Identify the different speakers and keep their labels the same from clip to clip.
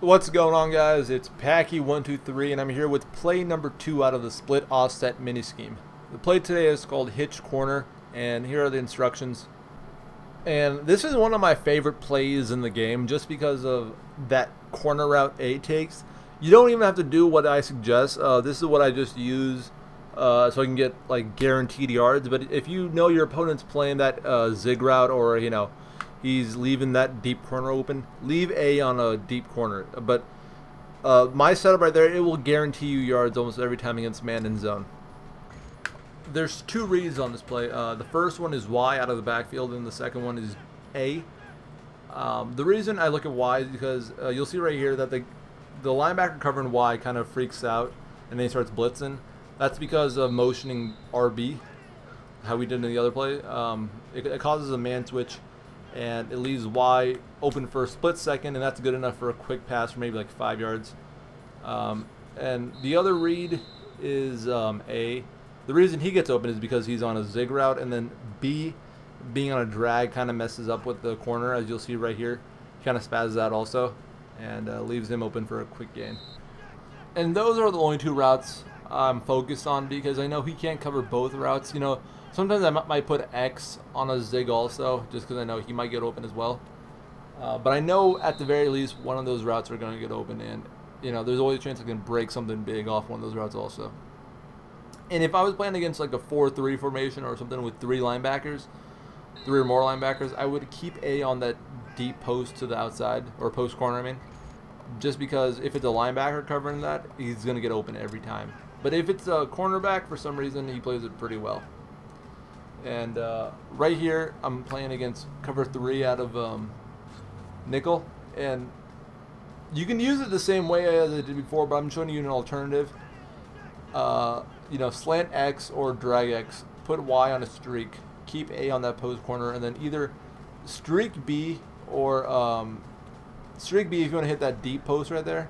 Speaker 1: What's going on, guys? It's Packy123 and I'm here with play number 2 out of the split offset mini scheme. The play today is called Hitch Corner, and here are the instructions. And this is one of my favorite plays in the game just because of that corner route A takes. You don't even have to do what I suggest. This is what I just use so I can get like guaranteed yards. But if you know your opponent's playing that zig route, or he's leaving that deep corner open, leave A on a deep corner. But my setup right there, it will guarantee you yards almost every time against man in zone. There's two reads on this play. The first one is Y out of the backfield, and the second one is A. The reason I look at Y is because you'll see right here that the linebacker covering Y kind of freaks out and then he starts blitzing. That's because of motioning RB, how we did in the other play. It causes a man switch, and it leaves Y open for a split second, and that's good enough for a quick pass for maybe like 5 yards. And the other read is A. The reason he gets open is because he's on a zig route, and then B, being on a drag, kind of messes up with the corner, as you'll see right here. He kind of spazzes out also, and leaves him open for a quick gain. And those are the only two routes I'm focused on, because I know he can't cover both routes. You know, sometimes I might put X on a zig also, just because I know he might get open as well. But I know at the very least one of those routes are going to get open, and there's always a chance I can break something big off one of those routes also. And if I was playing against like a 4-3 formation or something with 3 linebackers, 3 or more linebackers, I would keep A on that deep post to the outside, or post corner, I mean. Just because if it's a linebacker covering that, he's going to get open every time. But if it's a cornerback, for some reason, he plays it pretty well. And right here, I'm playing against cover 3 out of nickel. And you can use it the same way as I did before, but I'm showing you an alternative. Slant X or drag X, put Y on a streak, keep A on that post corner, and then either streak B or streak B if you want to hit that deep post right there.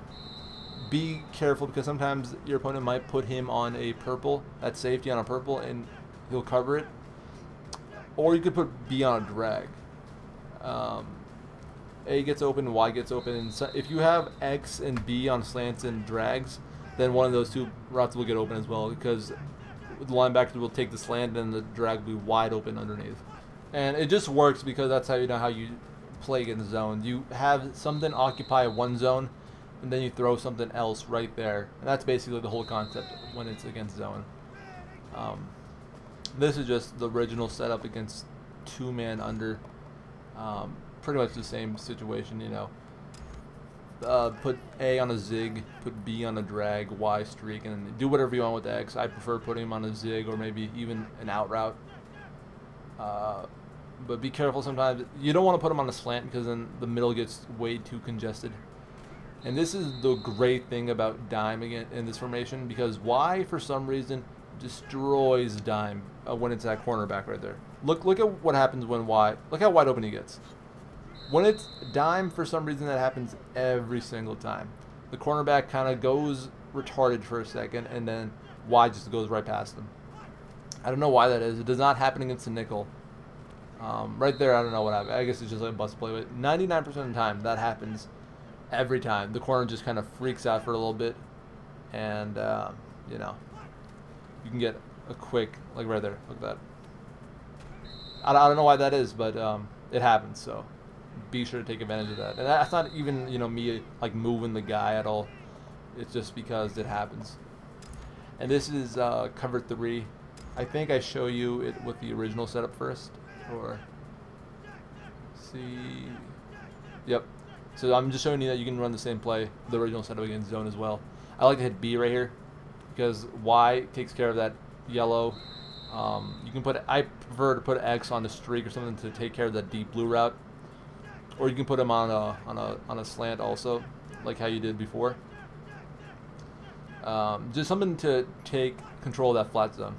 Speaker 1: Be careful, because sometimes your opponent might put him on a purple, that safety on a purple, and he'll cover it. Or you could put B on a drag. A gets open, Y gets open, and so if you have X and B on slants and drags, then one of those two routes will get open as well, because the linebackers will take the slant and the drag will be wide open underneath. And it just works because that's how you know how you play against zones. You have something occupy one zone, and then you throw something else right there. And that's basically the whole concept when it's against zone. This is just the original setup against 2-man under. Pretty much the same situation, Put A on a zig, put B on a drag, Y streak, and do whatever you want with the X. I prefer putting him on a zig or maybe even an out route. But be careful sometimes. You don't want to put him on a slant, because then the middle gets way too congested. And this is the great thing about dime in this formation, because Y, for some reason, destroys dime when it's that cornerback right there. Look at what happens when Y. Look how wide open he gets. When it's dime, for some reason, that happens every single time. The cornerback kind of goes retarded for a second, and then Y just goes right past him. I don't know why that is. It does not happen against the nickel. Right there, I don't know what happened. I guess it's just like a bust play, but 99% of the time, that happens every time. The corner just kind of freaks out for a little bit, and, you can get a quick, like right there, look at that. I don't know why that is, but it happens, so be sure to take advantage of that. And that's not even, me like moving the guy at all. It's just because it happens. And this is cover 3. I think I show you it with the original setup first, or see. Yep. So I'm just showing you that you can run the same play, the original setup against zone as well. I like to hit B right here, because Y takes care of that yellow. You can put. I prefer to put X on the streak or something to take care of that deep blue route, or you can put him on a slant also, like how you did before. Just something to take control of that flat zone.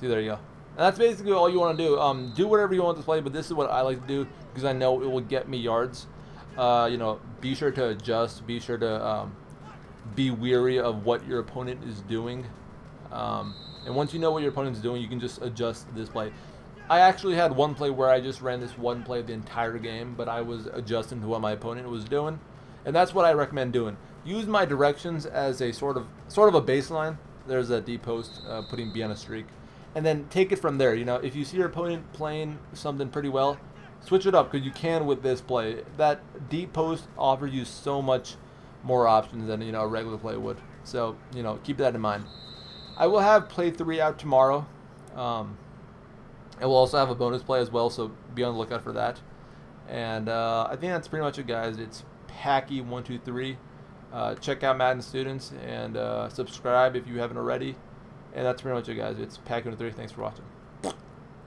Speaker 1: See, there you go. And that's basically all you want to do. Do whatever you want to play, but this is what I like to do because I know it will get me yards. Be sure to adjust. Be sure to be wary of what your opponent is doing. And once you know what your opponent is doing, you can just adjust this play. I actually had one play where I just ran this one play the entire game, but I was adjusting to what my opponent was doing, and that's what I recommend doing. Use my directions as a sort of a baseline. There's a deep post, putting B on a streak, and then take it from there. You know, if you see your opponent playing something pretty well, switch it up, because you can with this play. That deep post offers you so much more options than, you know, a regular play would. So, you know, keep that in mind. I will have play 3 out tomorrow. And we'll also have a bonus play as well, so be on the lookout for that. And I think that's pretty much it, guys. It's Packy123. Check out Madden Students and subscribe if you haven't already. And that's pretty much it, guys. It's Packy123. Thanks for watching.